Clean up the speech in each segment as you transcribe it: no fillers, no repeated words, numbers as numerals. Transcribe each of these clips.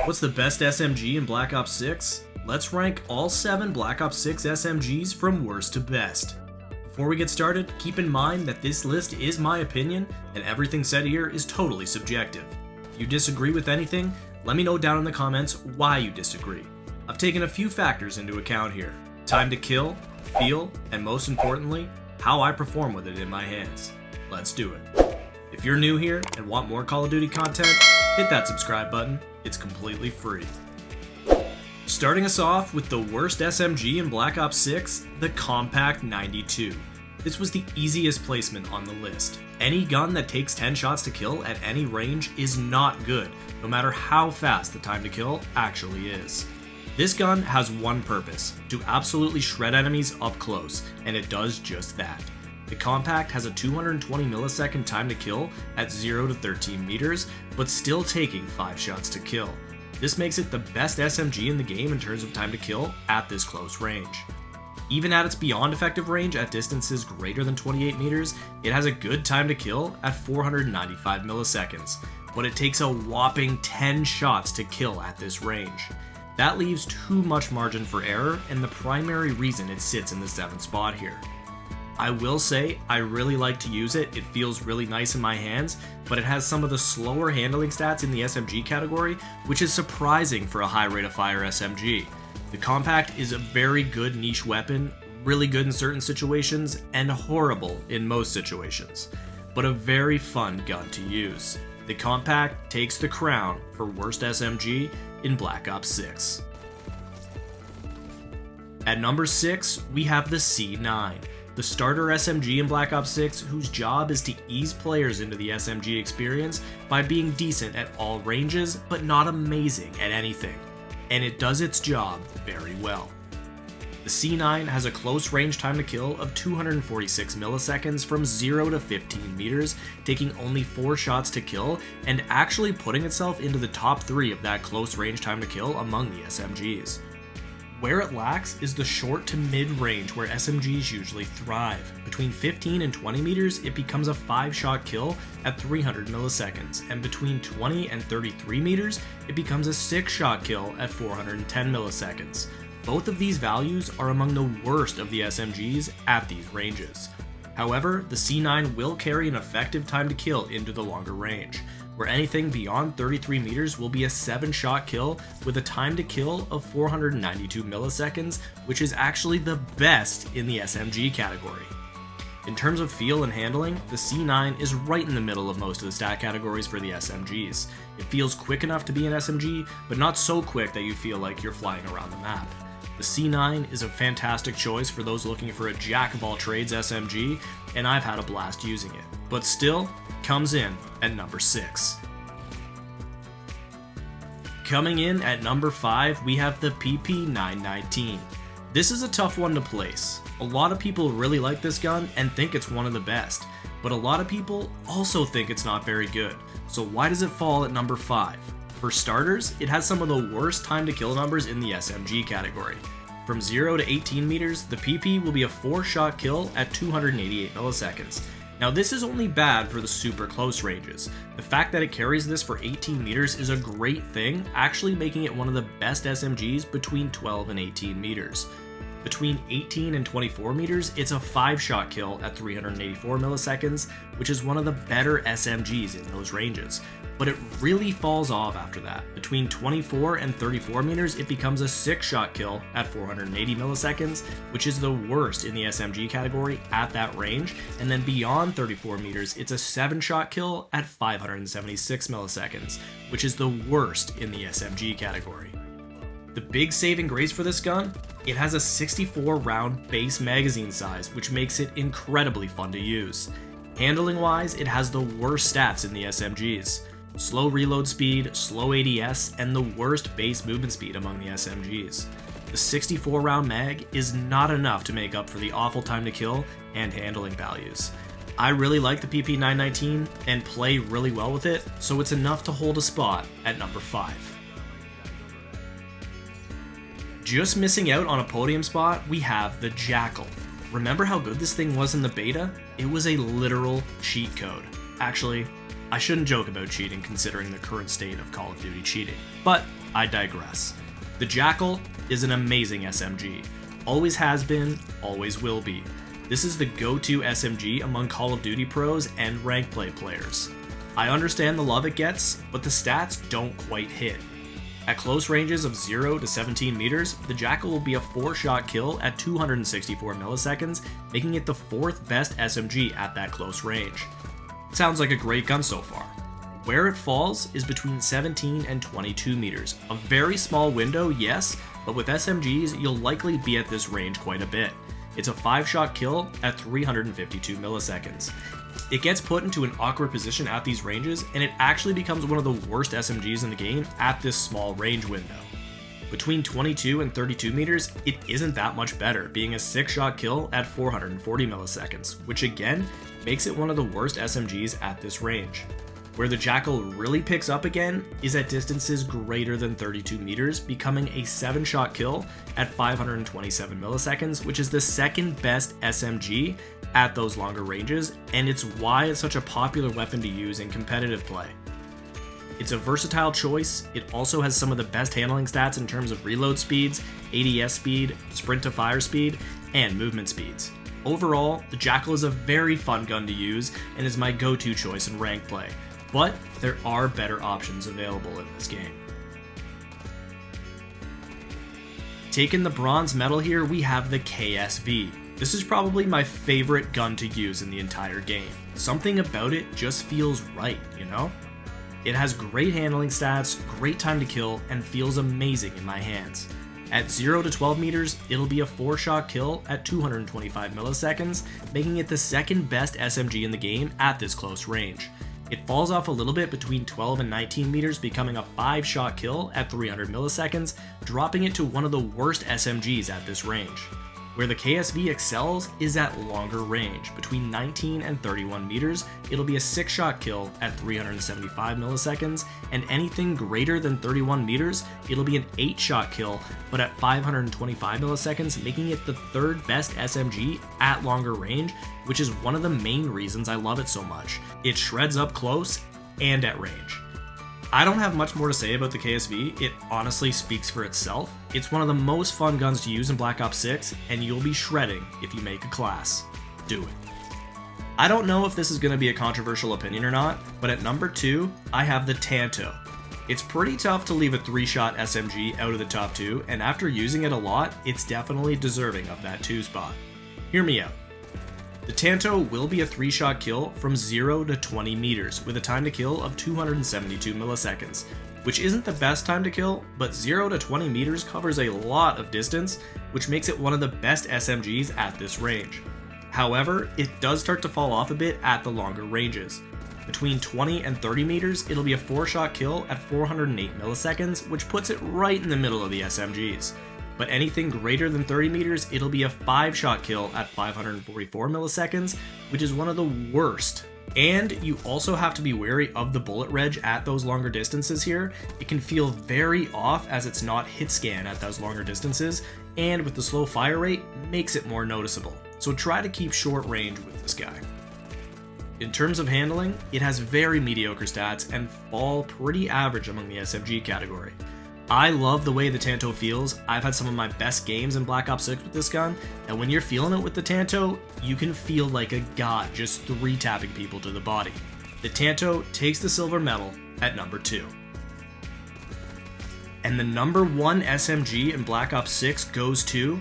What's the best SMG in Black Ops 6? Let's rank all 7 Black Ops 6 SMGs from worst to best. Before we get started, keep in mind that this list is my opinion, and everything said here is totally subjective. If you disagree with anything, let me know down in the comments why you disagree. I've taken a few factors into account here: time to kill, feel, and most importantly, how I perform with it in my hands. Let's do it. If you're new here and want more Call of Duty content, hit that subscribe button. It's completely free. Starting us off with the worst SMG in Black Ops 6, the Kompact 92. This was the easiest placement on the list. Any gun that takes 10 shots to kill at any range is not good, no matter how fast the time to kill actually is. This gun has one purpose: to absolutely shred enemies up close, and it does just that. The Kompact has a 220 millisecond time to kill at 0 to 13 meters, but still taking 5 shots to kill. This makes it the best SMG in the game in terms of time to kill at this close range. Even at its beyond effective range at distances greater than 28 meters, it has a good time to kill at 495 milliseconds, but it takes a whopping 10 shots to kill at this range. That leaves too much margin for error, and the primary reason it sits in the 7th spot here. I will say, I really like to use it. It feels really nice in my hands, but it has some of the slower handling stats in the SMG category, which is surprising for a high rate of fire SMG. The Kompact is a very good niche weapon, really good in certain situations, and horrible in most situations, but a very fun gun to use. The Kompact takes the crown for worst SMG in Black Ops 6. At number 6, we have the C9. The starter SMG in Black Ops 6, whose job is to ease players into the SMG experience by being decent at all ranges, but not amazing at anything. And it does its job very well. The C9 has a close range time to kill of 246 milliseconds from 0 to 15 meters, taking only 4 shots to kill, and actually putting itself into the top 3 of that close range time to kill among the SMGs. Where it lacks is the short to mid range where SMGs usually thrive. Between 15 and 20 meters, it becomes a 5-shot kill at 300 milliseconds, and between 20 and 33 meters, it becomes a 6-shot kill at 410 milliseconds. Both of these values are among the worst of the SMGs at these ranges. However, the C9 will carry an effective time to kill into the longer range, where anything beyond 33 meters will be a 7-shot kill with a time to kill of 492 milliseconds, which is actually the best in the SMG category. In terms of feel and handling, the C9 is right in the middle of most of the stat categories for the SMGs. It feels quick enough to be an SMG, but not so quick that you feel like you're flying around the map. The C9 is a fantastic choice for those looking for a jack-of-all-trades SMG, and I've had a blast using it, but still comes in at number 6. Coming in at number 5, we have the PP919. This is a tough one to place. A lot of people really like this gun and think it's one of the best, but a lot of people also think it's not very good. So why does it fall at number 5? For starters, it has some of the worst time to kill numbers in the SMG category. From 0 to 18 meters, the PP will be a 4-shot kill at 288 milliseconds. Now this is only bad for the super close ranges. The fact that it carries this for 18 meters is a great thing, actually making it one of the best SMGs between 12 and 18 meters. Between 18 and 24 meters, it's a 5-shot kill at 384 milliseconds, which is one of the better SMGs in those ranges. But it really falls off after that. Between 24 and 34 meters, it becomes a 6-shot kill at 480 milliseconds, which is the worst in the SMG category at that range. And then beyond 34 meters, it's a 7-shot kill at 576 milliseconds, which is the worst in the SMG category. The big saving grace for this gun? It has a 64 round base magazine size, which makes it incredibly fun to use. Handling wise, it has the worst stats in the SMGs. Slow reload speed, slow ADS, and the worst base movement speed among the SMGs. The 64 round mag is not enough to make up for the awful time to kill and handling values. I really like the PP919 and play really well with it, so it's enough to hold a spot at number 5. Just missing out on a podium spot, we have the Jackal. Remember how good this thing was in the beta? It was a literal cheat code. Actually, I shouldn't joke about cheating considering the current state of Call of Duty cheating. But I digress. The Jackal is an amazing SMG. Always has been, always will be. This is the go-to SMG among Call of Duty pros and rank play players. I understand the love it gets, but the stats don't quite hit. At close ranges of 0 to 17 meters, the Jackal will be a 4-shot kill at 264 milliseconds, making it the 4th best SMG at that close range. It sounds like a great gun so far. Where it falls is between 17 and 22 meters. A very small window, yes, but with SMGs, you'll likely be at this range quite a bit. It's a 5-shot kill at 352 milliseconds. It gets put into an awkward position at these ranges, and it actually becomes one of the worst SMGs in the game at this small range window. Between 22 and 32 meters, it isn't that much better, being a 6-shot kill at 440 milliseconds, which again makes it one of the worst SMGs at this range. Where the Jackal really picks up again is at distances greater than 32 meters, becoming a 7-shot kill at 527 milliseconds, which is the 2nd best SMG at those longer ranges, and it's why it's such a popular weapon to use in competitive play. It's a versatile choice. It also has some of the best handling stats in terms of reload speeds, ADS speed, sprint to fire speed, and movement speeds. Overall, the Jackal is a very fun gun to use and is my go-to choice in rank play, but there are better options available in this game. Taking the bronze medal here, we have the KSV. This is probably my favorite gun to use in the entire game. Something about it just feels right, you know? It has great handling stats, great time to kill, and feels amazing in my hands. At 0 to 12 meters, it'll be a 4-shot kill at 225 milliseconds, making it the 2nd best SMG in the game at this close range. It falls off a little bit between 12 and 19 meters, becoming a 5-shot kill at 300 milliseconds, dropping it to one of the worst SMGs at this range. Where the KSV excels is at longer range. Between 19 and 31 meters, it'll be a 6-shot kill at 375 milliseconds, and anything greater than 31 meters, it'll be an 8-shot kill, but at 525 milliseconds, making it the 3rd best SMG at longer range, which is one of the main reasons I love it so much. It shreds up close and at range. I don't have much more to say about the KSV, it honestly speaks for itself. It's one of the most fun guns to use in Black Ops 6, and you'll be shredding if you make a class. Do it. I don't know if this is going to be a controversial opinion or not, but at number 2, I have the Tanto. It's pretty tough to leave a 3-shot SMG out of the top 2, and after using it a lot, it's definitely deserving of that 2 spot. Hear me out. The Tanto will be a 3-shot kill from 0 to 20 meters with a time to kill of 272 milliseconds, which isn't the best time to kill, but 0 to 20 meters covers a lot of distance, which makes it one of the best SMGs at this range. However, it does start to fall off a bit at the longer ranges. Between 20 and 30 meters, it'll be a 4-shot kill at 408 milliseconds, which puts it right in the middle of the SMGs. But anything greater than 30 meters, it'll be a 5-shot kill at 544 milliseconds, which is one of the worst. And you also have to be wary of the bullet reg at those longer distances here. It can feel very off as it's not hit scan at those longer distances, and with the slow fire rate, makes it more noticeable. So try to keep short range with this guy. In terms of handling, it has very mediocre stats and fall pretty average among the SMG category. I love the way the Tanto feels. I've had some of my best games in Black Ops 6 with this gun, and when you're feeling it with the Tanto, you can feel like a god just 3-tapping people to the body. The Tanto takes the silver medal at number 2. And the number 1 SMG in Black Ops 6 goes to...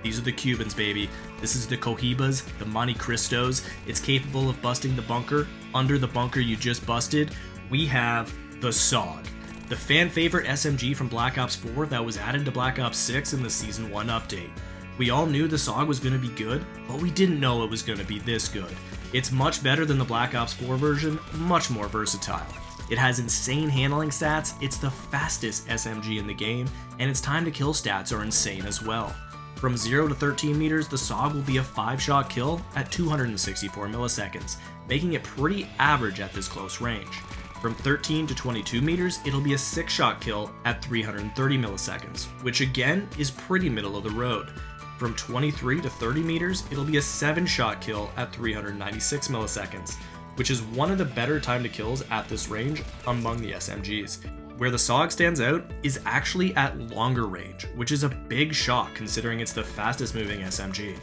These are the Cubans, baby. This is the Cohibas, the Monte Cristos. It's capable of busting the bunker. Under the bunker you just busted, we have the SOG. The fan favorite SMG from Black Ops 4 that was added to Black Ops 6 in the Season 1 update. We all knew the SOG was going to be good, but we didn't know it was going to be this good. It's much better than the Black Ops 4 version, much more versatile. It has insane handling stats, it's the fastest SMG in the game, and its time to kill stats are insane as well. From 0 to 13 meters, the SOG will be a 5-shot kill at 264 milliseconds, making it pretty average at this close range. From 13 to 22 meters, it'll be a 6-shot kill at 330 milliseconds, which again is pretty middle of the road. From 23 to 30 meters, it'll be a 7-shot kill at 396 milliseconds, which is one of the better time to kills at this range among the SMGs. Where the SOG stands out is actually at longer range, which is a big shock considering it's the fastest moving SMG.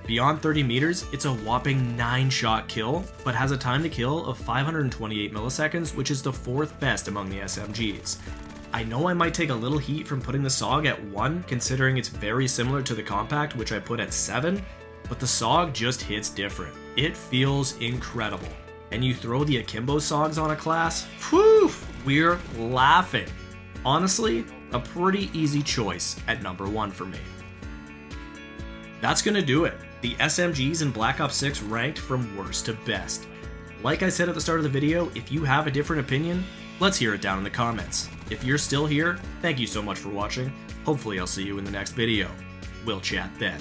Beyond 30 meters, it's a whopping 9-shot kill, but has a time to kill of 528 milliseconds, which is the 4th best among the SMGs. I know I might take a little heat from putting the SOG at 1, considering it's very similar to the Kompact, which I put at 7, but the SOG just hits different. It feels incredible. And you throw the Akimbo SOGs on a class, whew, we're laughing. Honestly, a pretty easy choice at number 1 for me. That's gonna do it. The SMGs in Black Ops 6 ranked from worst to best. Like I said at the start of the video, if you have a different opinion, let's hear it down in the comments. If you're still here, thank you so much for watching. Hopefully I'll see you in the next video. We'll chat then.